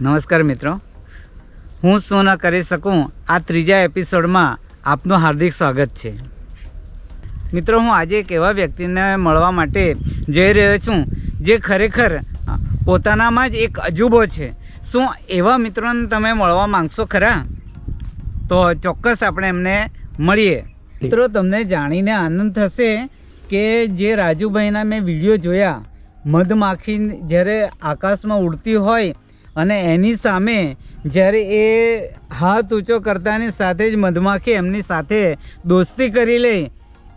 નમસ્કાર મિત્રો, હું શું ન કરી શકું આ ત્રીજા એપિસોડમાં આપનું હાર્દિક સ્વાગત છે. મિત્રો, હું આજે એક એવા વ્યક્તિને મળવા માટે જઈ રહ્યો છું જે ખરેખર પોતાનામાં જ એક અજુબો છે. શું એવા મિત્રોને તમે મળવા માંગશો ખરા? તો ચોક્કસ આપણે એમને મળીએ. મિત્રો, તમને જાણીને આનંદ થશે કે જે રાજુભાઈના મેં વિડીયો જોયા, મધમાખી જ્યારે આકાશમાં ઉડતી હોય અને એની સામે જ્યારે એ હાથ ઊંચો કરતાની સાથે જ મધમાખી એમની સાથે દોસ્તી કરી લે,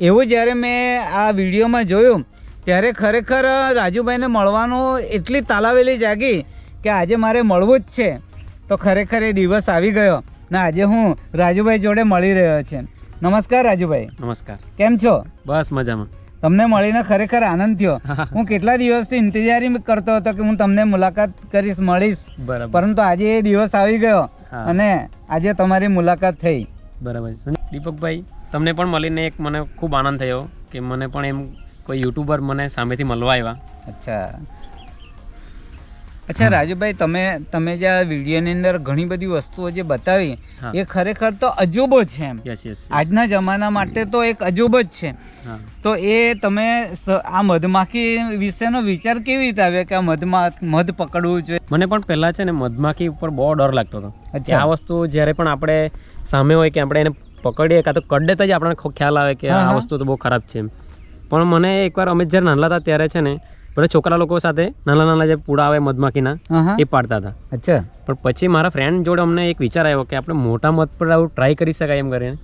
એવું જ્યારે મેં આ વિડીયોમાં જોયું ત્યારે ખરેખર રાજુભાઈને મળવાનું એટલી તાલાવેલી જાગી કે આજે મારે મળવું જ છે. તો ખરેખર એ દિવસ આવી ગયો ને આજે હું રાજુભાઈ જોડે મળી રહ્યો છે. નમસ્કાર રાજુભાઈ. નમસ્કાર. કેમ છો? બસ મજામાં. તમને મળીને ખરેખર આનંદ થયો. હું કેટલા દિવસથી ઇંતજારી કરતો હતો કે હું તમને મુલાકાત કરીશ, મળીશ, પરંતુ આજે એ દિવસ આવી ગયો અને આજે તમારી મુલાકાત થઈ. બરાબર. દીપકભાઈ, તમને પણ મળીને એક મને ખૂબ આનંદ થયો કે મને પણ એમ કોઈ યુટ્યુબર મને સામેથી મળવા આવ્યા. અચ્છા રાજુભાઈ, તમે જે આ વિડીયોની અંદર ઘણી બધી વસ્તુઓ જે બતાવી એ ખરેખર તો અજુબો છે એમ. આજના જમાના માટે તો એક અજુબો જ છે. તો એ તમે આ મધમાખી વિશેનો વિચાર કેવી રીતે આવ્યો કે આ મધ પકડવું જોઈએ? મને પણ પહેલા છે ને મધમાખી ઉપર બહુ ડર લાગતો હતો. આ વસ્તુ જ્યારે પણ આપણે સામે હોય કે આપણે એને પકડીએ કાં તો કડે તો જ આપણને ખ્યાલ આવે કે આ વસ્તુ તો બહુ ખરાબ છે એમ. પણ મને એકવાર અમે જ્યારે નાના હતા ત્યારે છે ને બધા છોકરા લોકો સાથે નાના જે પૂડા આવે મધમાખીના એ પાડતા હતા. અચ્છા. પણ પછી મારા ફ્રેન્ડ જોડે અમને એક વિચાર આવ્યો કે આપણે મોટા મધ પર આવું ટ્રાય કરી શકાય એમ કરીને.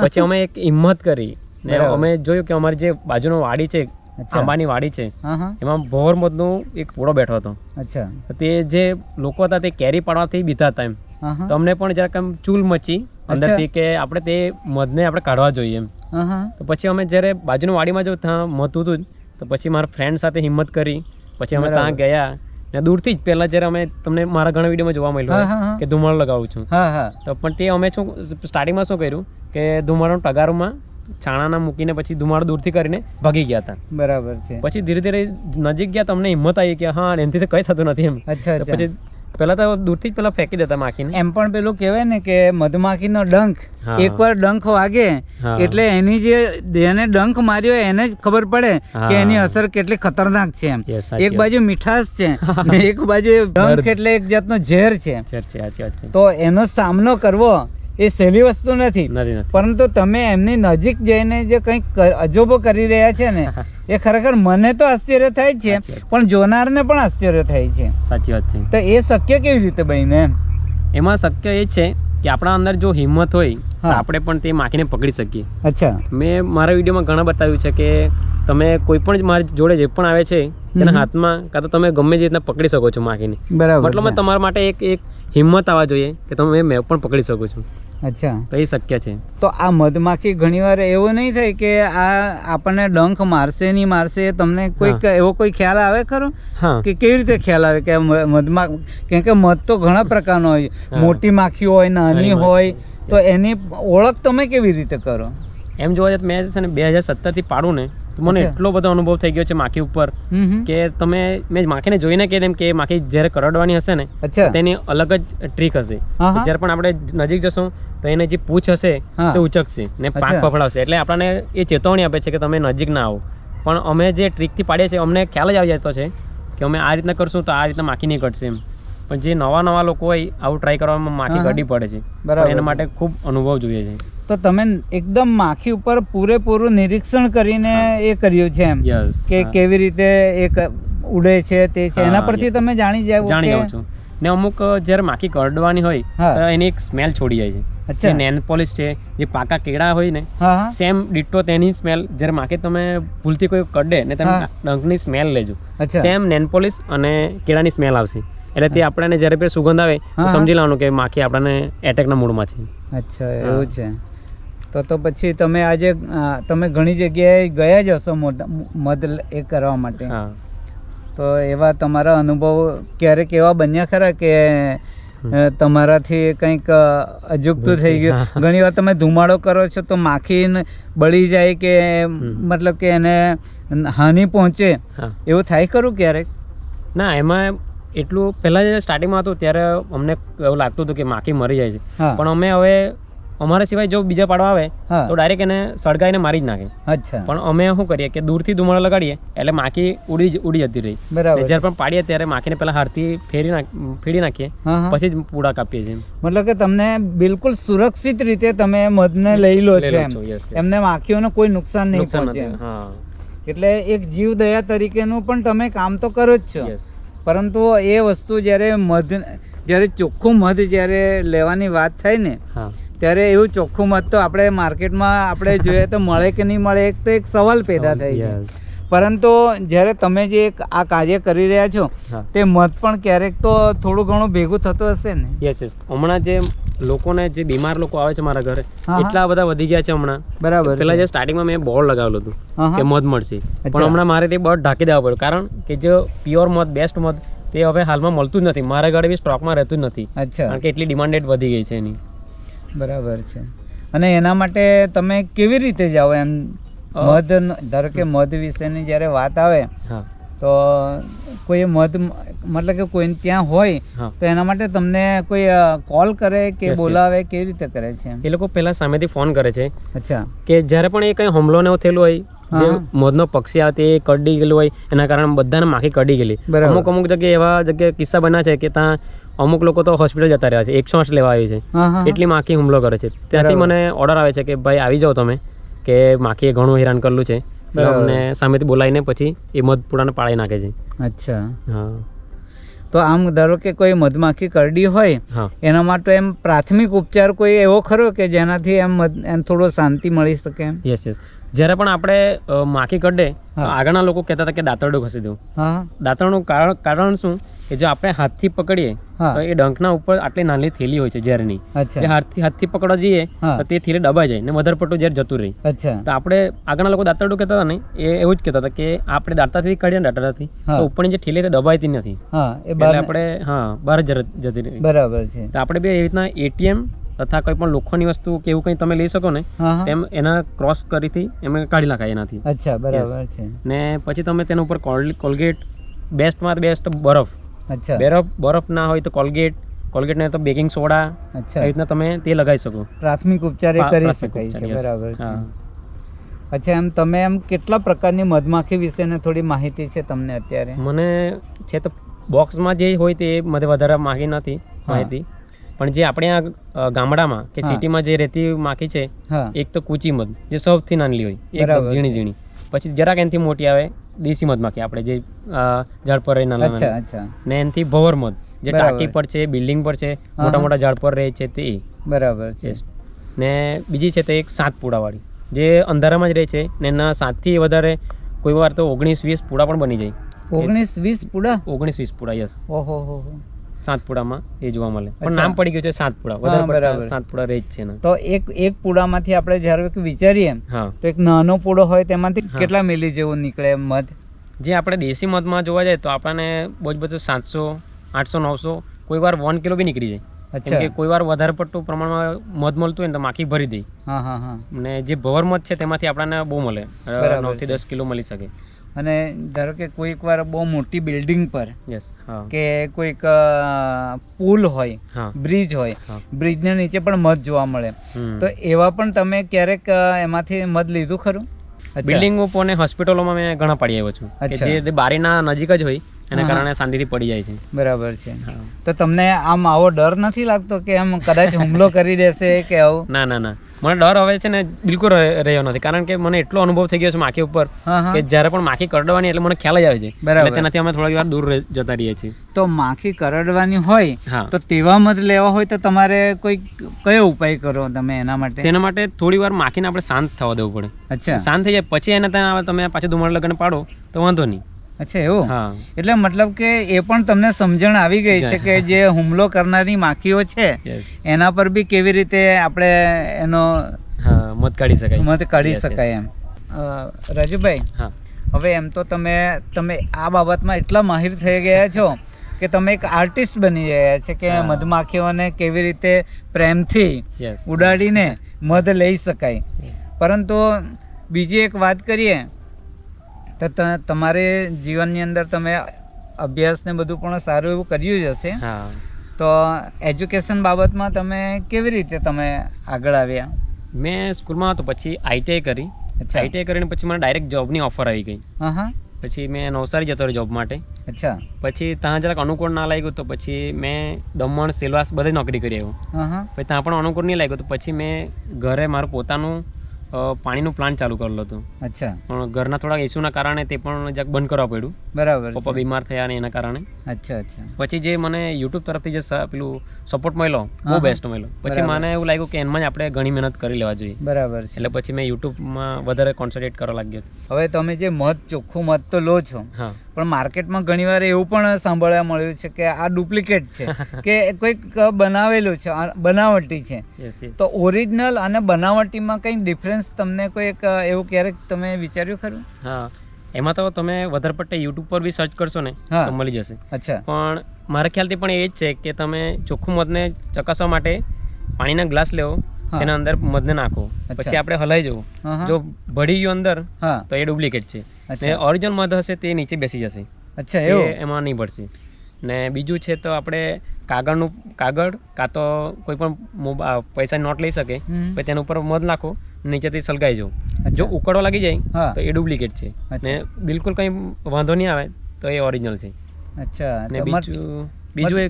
પછી અમે એક હિંમત કરી ને અમે જોયું કે અમારી જે બાજુનો વાડી છે, આંબાની વાડી છે, એમાં ભોર મધનો એક પૂડો બેઠો હતો. અચ્છા. તે જે લોકો હતા તે કેરી પાડવાથી બીતા હતા એમ. તો અમને પણ જરાક આમ ચૂલ મચી અંદરથી કે આપણે તે મધને આપણે કાઢવા જોઈએ એમ. તો પછી અમે જ્યારે બાજુની વાડીમાં જો ત્યાં મધ હતું તો પછી મારા ફ્રેન્ડ સાથે હિંમત કરી પછી અમે ત્યાં ગયા ને દૂરથી જ પહેલાં જ્યારે અમે તમને મારા ઘણા વિડીયોમાં જોવા મળ્યું કે ધુમાડો લગાવું છું. તો પણ તે અમે શું સ્ટાર્ટિંગમાં શું કર્યું કે ધુમાડો ટગારોમાં છાણાના મૂકીને પછી ધુમાડો દૂરથી કરીને ભાગી ગયા હતા. બરાબર છે. પછી ધીરે ધીરે નજીક ગયા તમને હિંમત આવી કે હા એનાથી તો કંઈ થતું નથી એમ. પછી પહેલા તો દૂરથી જ પેલા ફેંકી દેતા માખીને. એમ પણ પેલું કહેવાય ને કે મધમાખીનો ડંખ એકવાર ડંખ વાગે એટલે એની જેને ડંખ માર્યો એને જ ખબર પડે કે એની અસર કેટલી ખતરનાક છે એમ. એક બાજુ મીઠાશ છે ને એક બાજુ ડંખ એટલે એક જાતનો ઝેર છે. તો એનો સામનો કરવો એ સહેલી વસ્તુ નથી, પરંતુ તમે એમની નજીક જઈને જે કંઈક અજુબો કરી રહ્યા છે ને એ ખરેખર મને તો આશ્ચર્ય થાય છે, પણ જોનારને પણ આશ્ચર્ય થાય છે. સાચી વાત છે. તો એ શક્ય કેવી રીતે બને? એમાં શક્ય એ છે કે આપણા અંદર જો હિંમત હોય તો આપણે પણ તે માખીને પકડી શકીએ. અચ્છા. મેં મારા વિડીયોમાં ઘણા બતાવ્યું છે કે તમે કોઈ પણ મારી જોડે જે પણ આવે છે તેના હાથમાં કાં તો તમે ગમે જે રીતના પકડી શકો છો માખીને. બરાબર. મતલબ તમારા માટે એક હિંમત આવવા જોઈએ કે તમે મેં પણ પકડી શકું છું. અચ્છા. તો એ શક્ય છે. તો આ મધમાખી ઘણીવાર એવું નહીં થાય કે આ આપણને ડંખ મારશે નહીં મારશે, તમને કોઈક એવો કોઈ ખ્યાલ આવે ખરો કે કેવી રીતે ખ્યાલ આવે કે મધમાખી? કેમ કે મધ તો ઘણા પ્રકારનો હોય, મોટી માખી હોય, નાની હોય, તો એની ઓળખ તમે કેવી રીતે કરો? એમ જોવા જાય મેં છે ને 2017 થી પાડું ને તો મને એટલો બધો અનુભવ થઈ ગયો છે માખી ઉપર કે મેં માખીને જોઈને કહી દેમ કે માખી જ્યારે કરડવાની હશે ને તેની અલગ જ ટ્રીક હશે. જ્યારે પણ આપણે નજીક જશું તો એને જે પૂછ હશે તે ઉચકશે ને પાંખ ફફડાવશે, એટલે આપણને એ ચેતવણી આપે છે કે તમે નજીક ના આવો. પણ અમે જે ટ્રીકથી પાડીએ છીએ અમને ખ્યાલ જ આવી જતો છે કે અમે આ રીતના કરશું તો આ રીતના માખી નહીં કટશે એમ. પણ જે નવા લોકો હોય આવું ટ્રાય કરવામાં માખી કડી પડે છે. એના માટે ખૂબ અનુભવ જોઈએ છે. તો તમે એકદમ માખી ઉપર પૂરેપૂરું નિરીક્ષણ કરીને એ કર્યું છે એમ કે કેવી રીતે એક ઉડે છે તે છે, એના પરથી તમે જાણી જાવ છું. ને અમુક જ્યારે માખી કરડવાની હોય તો એની એક સ્મેલ છોડી જાય છે. જે નેલ પોલિશ છે, જે પાકા કેળા હોય ને સેમ ડિટ્ટો તેની સ્મેલ જ્યારે માખી તમે ભૂલથી કોઈ કરડે ને તમે ડંખની સ્મેલ લેજો, સેમ નેલ પોલિશ અને કેળાની સ્મેલ આવશે. એટલે તે આપણને જ્યારે પણ સુગંધ આવે તો સમજી લેવાનું કે માખી આપણને એટેકના મૂડમાં છે. અચ્છા, એવું છે. તો પછી તમે આજે તમે ઘણી જગ્યાએ ગયા જ હશો મધ એ કરવા માટે. તો એવા તમારા અનુભવ ક્યારેક એવા બન્યા ખરા કે તમારાથી કંઈક અજુગતું થઈ ગયું? ઘણી વાર તમે ધુમાડો કરો છો તો માખી બળી જાય કે મતલબ કે એને હાનિ પહોંચે, એવું થાય ખરું ક્યારેક? ના, એમાં એટલું પહેલાં જે સ્ટાર્ટિંગમાં હતું ત્યારે અમને એવું લાગતું હતું કે માખી મરી જાય છે, હા. પણ અમે હવે અમારા સિવાય જો બીજા પાડવા આવે હા. તો ડાયરેક્ટ એને સળગાઈને મારી જ નાખે. અચ્છા. પણ અમે શું કરીએ કે દૂરથી ધુમાડો લગાડીએ એટલે માખી ઉડી જતી રહી. બરાબર. જ્યારે પણ પાડીએ ત્યારે માખીને પહેલાં હાથથી ફેરી નાખીએ, હા, હા. પછી જ પૂડા કાપીએ છીએ. મતલબ કે તમને બિલકુલ સુરક્ષિત રીતે તમે મધને લઈ લો છો એમ. yes, yes. એમને માખીઓને કોઈ નુકસાન નહીં પહોંચે એમ. હા. એટલે એક જીવદયા તરીકેનું પણ તમે કામ તો કરો જ છો. યસ. પરંતુ એ વસ્તુ જ્યારે ચોખ્ખું મધ જ્યારે લેવાની વાત થાય ને હા. ત્યારે એવું ચોખ્ખું મધ તો આપણે માર્કેટમાં આપણે જોઈએ તો મળે કે નહીં મળે, એક તો એક સવાલ પેદા થાય છે. પરંતુ જ્યારે તમે જે આ કાર્ય કરી રહ્યા છો હા. તે મધ પણ ક્યારેક તો થોડું ઘણું ભેગું થતું હશે ને? યસ. હમણાં જે લોકોને જે બીમાર લોકો આવે છે મારા ઘરે, હા. એટલા બધા વધી ગયા છે હમણાં. બરાબર. પેલા જે સ્ટાર્ટિંગમાં મેં બોર્ડ લગાવેલું હતું હા, કે હા. મધ મળશે, અચ્છા. પણ હમણાં મારે તે બોર્ડ ઢાંકી દેવા પડ્યું, કારણ કે જે પ્યોર મધ, બેસ્ટ મધ તે હવે હાલમાં મળતું જ નથી. મારા ઘરે બી સ્ટોકમાં રહેતું જ નથી, અચ્છા. કારણ કે એટલી ડિમાન્ડેડ વધી ગઈ છે એની. બરાબર છે. અને એના માટે તમે કેવી રીતે જાઓ એમ? મધ, ધારો કે મધ વિશેની જ્યારે વાત આવે હા. તો કોઈ મધ મતલબ કે કોઈ ત્યાં હોય હા. તો એના માટે તમને કોઈ કોલ કરે કે Yes, yes. બોલાવે, કેવી રીતે કરે છે? એ લોકો પહેલા સામેથી ફોન કરે છે અચ્છા. કે જ્યારે પણ એ કંઈ હુમલો ને એવું થયેલું હોય, જે હા. મધનો પક્ષી આવે તે કડી ગયેલું હોય, એના કારણે બધાને માખી કડી ગયેલી. બરાબર. અમુક જગ્યાએ એવા જગ્યાએ કિસ્સા બન્યા છે કે ત્યાં અમુક લોકો તો હોસ્પિટલ જતા રહ્યા છે, 108 લેવા આવી છે. હા, હા. એટલી માખી હુમલો કરે છે. ત્યાંથી બરાબર. મને ઓર્ડર આવે છે કે ભાઈ આવી જાઓ તમે, કે માખીએ ઘણું હેરાન કરેલું છે. એટલે બરાબર. અમને સામેથી બોલાવીને પછી એ મધ પૂડાને પાળી નાખે છે. અચ્છા. હા. તો આમ ધારો કે કોઈ મધમાખી કરડી હોય હા. એના માટે એમ પ્રાથમિક ઉપચાર કોઈ એવો ખરો કે જેનાથી એમ થોડો શાંતિ મળી શકે એમ? યસ. જ્યારે પણ આપણે માખી કરડે, હા. આગળના લોકો કહેતા હતા કે દાંતરડું ઘસી દેવું. હા, દાંતરડું કારણ શું કે જો આપણે હાથથી પકડીએ હા. તો એ ડંખના ઉપર આટલી નાની થેલી હોય છે ઝેરની. અચ્છા. જે હાથથી પકડવા જઈએ હા. તો તે થેલી દબાઈ જાય ને વધારે પડતું ઝેર જતું રહે. અચ્છા. તો આપણે આગળના લોકો દાંતરડું કહેતા હતા ને, એ એવું જ કહેતા હતા કે આપણે દાંતાથી કાઢીએ ને દાંતરડાથી, હા. તો ઉપરની જે થેલી તે દબાઈતી નથી. હા, એ એટલે આપણે બહાર જ જતી રહી. બરાબર છે. તો આપણે બી એવી રીતના એટીએમ તથા કોઈ પણ લોખંડની વસ્તુ કે એવું કંઈ તમે લઈ શકો ને, હા, હા. તેમ એના ક્રોસ કરીથી એમ કાઢી નાખાય એનાથી. અચ્છા, બરાબર છે. ને પછી તમે તેના ઉપર કોલગેટ, બેસ્ટમાં બેસ્ટ બરફ, અચ્છા. બરફ ના હોય તો કોલગેટ ને તો બેકિંગ સોડા, અચ્છા. એ રીતના તમે તે લગાવી શકો. પ્રાથમિક ઉપચાર એ કરી પ્રાથમિક શકાય ઉપચાર, છે. yes. બરાબર છે. હા. અચ્છા, એમ તમે એમ કેટલા પ્રકારની મધમાખી વિશેને થોડી માહિતી છે તમને અત્યારે? મને છે તો બોક્સમાં જે હોય તે મને વધારે માહિતી નથી માહિતી, પણ જે આપણે આ ગામડામાં કે હા. સિટીમાં જે રહેતી માખી છે, હા. એક તો કૂચી મધ જે સૌથી નાની હોય, બરાબર એક ઝીણી છે. ઝીણી, પછી જરાક એનાથી મોટી આવે દેશી મધમાખી, આપણે જે ઝાડ પર રહે નાના અચ્છા, નાના, અચ્છા. ને એનાથી ભવર મધ જે બરાબર. ટાંકી પર છે, બિલ્ડિંગ પર છે, હા, મોટા હા. મોટા ઝાડ પર રહે છે તે. બરાબર છે. Yes. ને બીજી છે તે એક 7 પૂડાવાળી, જે અંધારામાં જ રહે છે ને એના 7થી વધારે કોઈ વાર તો 19-20 પૂડા પણ બની જાય. 19-20 પૂડા? 19-20 પૂડા, યસ. ઓહો હો. 7 પૂડામાં એ જોવા મળે, પણ અચ્છા. નામ પડી ગયું છે 7 પૂડા, હા, વધારે બરાબર. 7 પૂડા રહે જ છે ને. તો એક પૂડામાંથી આપણે જ્યારે કે વિચારીએ હા. તો એક નાનો પૂડો હોય તેમાંથી હા. કેટલા મિલી જેવું નીકળે મધ? જે આપણે દેશી મધમાં જોવા જાય તો આપણને બહુ જ બધું 700, 800, 900, કોઈ વાર 1 કિલો બી નીકળી જાય. અચ્છા. કેમ કે કોઈ વાર વધારે પડતું પ્રમાણમાં મધ મળતું હોય ને તો માખી ભરી દે. હા, હા, હા. ને જે ભવર મધ છે તેમાંથી આપણને બહુ મળે, બરાબર 9 થી છે. 10 કિલો મળી શકે. અને ધારો કે કોઈક વાર બહુ મોટી બિલ્ડિંગ પર યસ. હા. કે કોઈક પુલ હોય, હા. બ્રિજ હોય, હા. બ્રિજના નીચે પણ મધ જોવા મળે, હમ. તો એવા પણ તમે ક્યારેક એમાંથી મધ લીધું ખરું? અચ્છા. બિલ્ડિંગ ઉપર ને હોસ્પિટલોમાં મેં ઘણા પડી આવ્યો છું, કે અચ્છા. જે બારીના નજીક જ હોય એના હા. કારણે શાંતિથી પડી જાય છે. બરાબર છે. હા. તો તમને આમ આવો ડર નથી લાગતો કે આમ કદાચ હુમલો કરી દેશે કે આવું? ના ના ના, મને ડર હવે છે ને બિલકુલ રહ્યો નથી, કારણ કે મને એટલો અનુભવ થઈ ગયો છે માખી ઉપર હા, હા. કે જ્યારે પણ માખી કરડવાની એટલે મને ખ્યાલ જ આવે છે. બરાબર. એટલે તેનાથી અમે થોડી વાર દૂર જતા રહીએ છીએ. તો માખી કરડવાની હોય હા. તો તેવા મધ લેવા હોય તો તમારે કોઈ કયો ઉપાય કરો તમે એના માટે? તેના માટે થોડી વાર માખીને આપણે શાંત થવા દેવું પડે. અચ્છા. શાંત થઈ જાય પછી એને ત્યાં તમે પાછું ધુમાડો લગાને પાડો તો વાંધો નહીં. અચ્છા, એવું? હા. એટલે મતલબ કે એ પણ તમને સમજણ આવી ગઈ છે કે જે હુમલો કરનારી માખીઓ છે યસ. એના પર બી કેવી રીતે આપણે એનો હા, મધ કાઢી શકાય. મધ કાઢી Yes, yes. શકાય એમ. રાજુભાઈ, હા. હવે એમ તો તમે આ બાબતમાં એટલા માહિર થઈ ગયા છો કે તમે એક આર્ટિસ્ટ બની ગયા છે કે હા. મધમાખીઓને કેવી રીતે પ્રેમથી Yes. ઉડાડીને મધ લઈ શકાય. Yes. પરંતુ બીજી એક વાત કરીએ તો તમારે જીવનની અંદર તમે અભ્યાસ ને બધું પણ સારું એવું કર્યું જ હશે. હા. તો એજ્યુકેશન બાબતમાં તમે કેવી રીતે તમે આગળ આવ્યા? મેં સ્કૂલમાં હતો, પછી આઈટીઆઈ કરી. આઈટીઆઈ કરીને પછી મને ડાયરેક્ટ જોબની ઓફર આવી ગઈ. પછી મેં નવસારી જતો રહ્યો જોબ માટે. અચ્છા. પછી ત્યાં જરાક અનુકૂળ ના લાગ્યું તો પછી મેં દમણ, સેલવાસ બધે નોકરી કરી આવ્યો. પછી ત્યાં પણ અનુકૂળ નહીં લાગ્યું તો પછી મેં ઘરે મારું પોતાનું પાણીનું પ્લાન્ટ ચાલુ કરેલું હતું. અચ્છા. પણ ઘરના થોડા ઇસ્યુના કારણે તે પણ જરાક બંધ કરવા પડ્યું. બરાબર. પપ્પા બીમાર થયા ને એના કારણે. અચ્છા અચ્છા. પછી જે મને યુટ્યુબ તરફથી જે પેલું સપોર્ટ મળ્યો, બહુ બેસ્ટ મળ્યો. પછી મને એવું લાગ્યું કે એમાં જ આપણે ઘણી મહેનત કરી લેવા જોઈએ. બરાબર. એટલે પછી મેં યુટ્યુબમાં વધારે કોન્સન્ટ્રેટ કરવા લાગ્યો. હવે તમે જે મધ, ચોખ્ખું મધ તો લો છો, હા, પણ માર્કેટમાં ઘણીવાર એવું પણ સાંભળવા મળ્યું છે કે આ ડુપ્લિકેટ છે કે કોઈક બનાવેલું છે, બનાવટી છે. તો ઓરિજિનલ અને બનાવટીમાં કંઈ ડિફરન્સ તમને કોઈ એવું ક્યારેક તમે વિચાર્યું ખરું? હા, એમાં તો તમે વધારે પડતે યુટ્યુબ પર બી સર્ચ કરશો ને તો મળી જશે. અચ્છા. પણ મારા ખ્યાલથી પણ એ જ છે કે તમે ચોખ્ખું મધને ચકાસવા માટે પાણીના ગ્લાસ લેવો, એના અંદર મધને નાખો, પછી આપણે હલાઈ જવું. જો ભળી ગયું અંદર તો એ ડુપ્લિકેટ છે, ને ઓરિજિનલ મધ હશે તે નીચે બેસી જશે. અચ્છા, એવું એમાં નહીં ભળશે. ને બીજું છે તો આપણે કાગળ કાં તો કોઈ પણ પૈસા નોટ લઈ શકે, પછી તેના ઉપર મધ નાખો, નીચેથી સળગાઈ જવું. જો ઉકળવા લાગી જાય તો એ ડુપ્લિકેટ છે, ને બિલકુલ કંઈ વાંધો નહીં આવે તો એ ઓરિજિનલ છે. અચ્છા. ને બીજું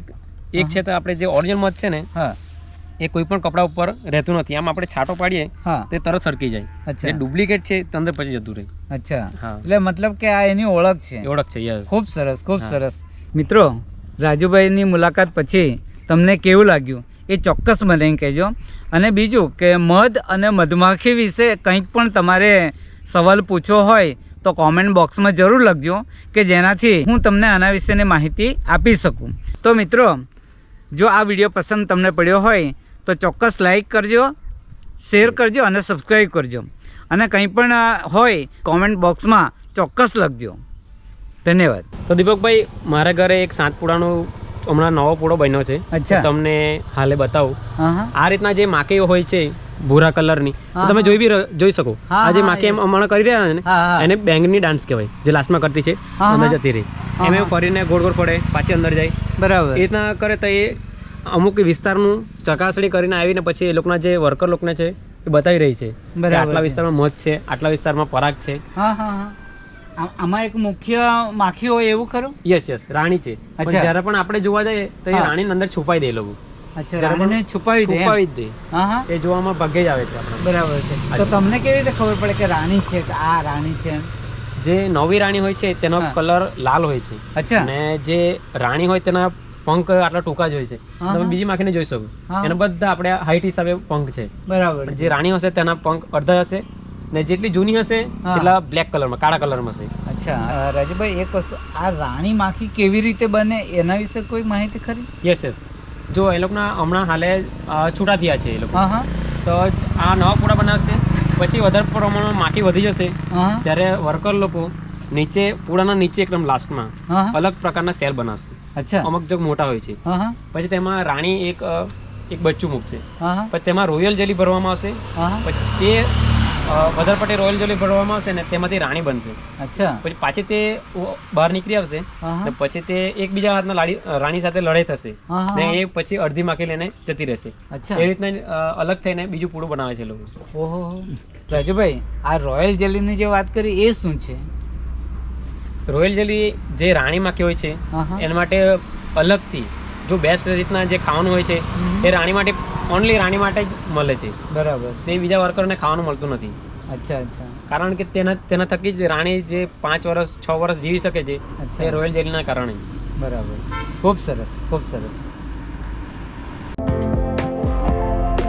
એક છે તો આપણે જે ઓરિજિનલ મધ છે ને એ કોઈ પણ કપડા ઉપર રહેતું નથી. આમ આપણે છાંટો પાડીએ તે તરત સરકી જાય. જે ડુપ્લિકેટ છે તે અંદર પછી જતું રહે. અચ્છા. એટલે મતલબ કે આ એની ઓળખ છે. ઓળખ છે. યસ. ખૂબ સરસ, ખૂબ સરસ. મિત્રો, રાજુભાઈની મુલાકાત પછી તમને કેવું લાગ્યું એ ચોક્કસ મને કહેજો. અને બીજું કે મધ અને મધમાખી વિશે કંઈક પણ તમારે સવાલ પૂછવો હોય તો કોમેન્ટ બોક્સમાં જરૂર લખજો કે જેનાથી હું તમને આના વિશેની માહિતી આપી શકું. તો મિત્રો, જો આ વિડીયો પસંદ તમને પડ્યો હોય તો ચોક્કસ લાઈક કરજો, શેર કરજો અને સબસ્ક્રાઈબ કરજો. અને કંઈ પણ હોય કોમેન્ટ બોક્સમાં ચોક્કસ લખજો. ધન્યવાદ. તો દીપકભાઈ, મારા ઘરે એક સાતપુડાનો હમણાં નવો પૂડો બન્યો છે. અચ્છા. તમને હાલે બતાવું. આ રીતના જે માખીઓ હોય છે ભૂરા કલરની, તમે જોઈ શકો. આ જે માખી હમણાં કરી રહ્યા છે ને એને બેંગની ડાન્સ કહેવાય, જે લાસ્ટમાં કરતી છે, અંદર જતી રહી. એમ ફરીને ગોળ ગોળ ફરે, પાછી અંદર જાય. બરાબર. એ રીતના કરે તો એ અમુક વિસ્તારનું ચકાસણી કરીને આવીને પછી એ લોકોના જે વર્કર લોકોને છે એ બતાવી રહી છે કે આટલા વિસ્તારમાં મધ છે, આટલા વિસ્તારમાં પરાગ છે. આમાં એક મુખ્ય માખી હોય એવું ખરું? યસ, રાણી છે. જ્યારે પણ આપણે જોવા જઈએ તો એ રાણીની અંદર છુપાઈ દે લોકો. રાણીને છુપાવી જ દે. એ જોવામાં ભાગ્યે જ આવે છે આપણે. બરાબર છે. તો તમને કેવી રીતે ખબર પડે કે રાણી છે, કે આ રાણી છે? જે નવી રાણી હોય છે તેનો કલર લાલ હોય છે. અચ્છા. અને જે રાણી હોય તેના પંખ આટલા ટૂંકા જ હોય છે. તમે બીજી માખીને જોઈ શકો, એના બધા આપણે હાઈટ હિસાબે પંખ છે. બરાબર. જે રાણી હશે તેના પંખ અડધા હશે, ને જેટલી જૂની હશે એટલા બ્લેક કલરમાં, કાળા કલરમાં હશે. અચ્છા. રાજુભાઈ, એક વસ્તુ, આ રાણી માખી કેવી રીતે બને એના વિશે કોઈ માહિતી ખરી? યસ. જો એ લોકોના હમણાં હાલે છૂટા થયા છે એ લોકો, તો આ નવા પૂડા બનાવશે, પછી વધારે પ્રમાણમાં માખી વધી જશે ત્યારે વર્કર લોકો નીચે પૂડાના નીચે એકદમ લાસ્ટમાં અલગ પ્રકારના સેલ બનાવશે. અચ્છા. અમુક જગ મોટા હોય છે. પછી તેમાં રાણી એક બચ્ચું મૂકશે, પછી તેમાં રોયલ જેલી ભરવામાં આવશે. પછી તે વધારે પડતી રોયલ જેલી ભરવામાં આવશે ને તેમાંથી રાણી બનશે. અચ્છા. પછી પાછી તે બહાર નીકળી આવશે ને પછી તે એકબીજા હાથના રાણી સાથે લડાઈ થશે ને એ પછી અડધી માખી લઈને જતી રહેશે. એ રીતના અલગ થઈને બીજું પૂડું બનાવે છે લોકો. ઓહો. રાજુભાઈ, આ રોયલ જેલીની જે વાત કરી એ શું છે? રોયલ જેલી જે રાણી માખી હોય છે એના માટે અલગથી જો બેસ્ટ રીતના જે ખાવાનું હોય છે એ રાણી માટે, ઓનલી રાણી માટે જ મળે છે. બરાબર. તે બીજા વર્કરને ખાવાનું મળતું નથી. અચ્છા. કારણ કે તેના થકી જ રાણી જે 5 વર્ષ 6 વર્ષ જીવી શકે છે એ રોયલ જેલીના કારણે. બરાબર. ખૂબ સરસ, ખૂબ સરસ.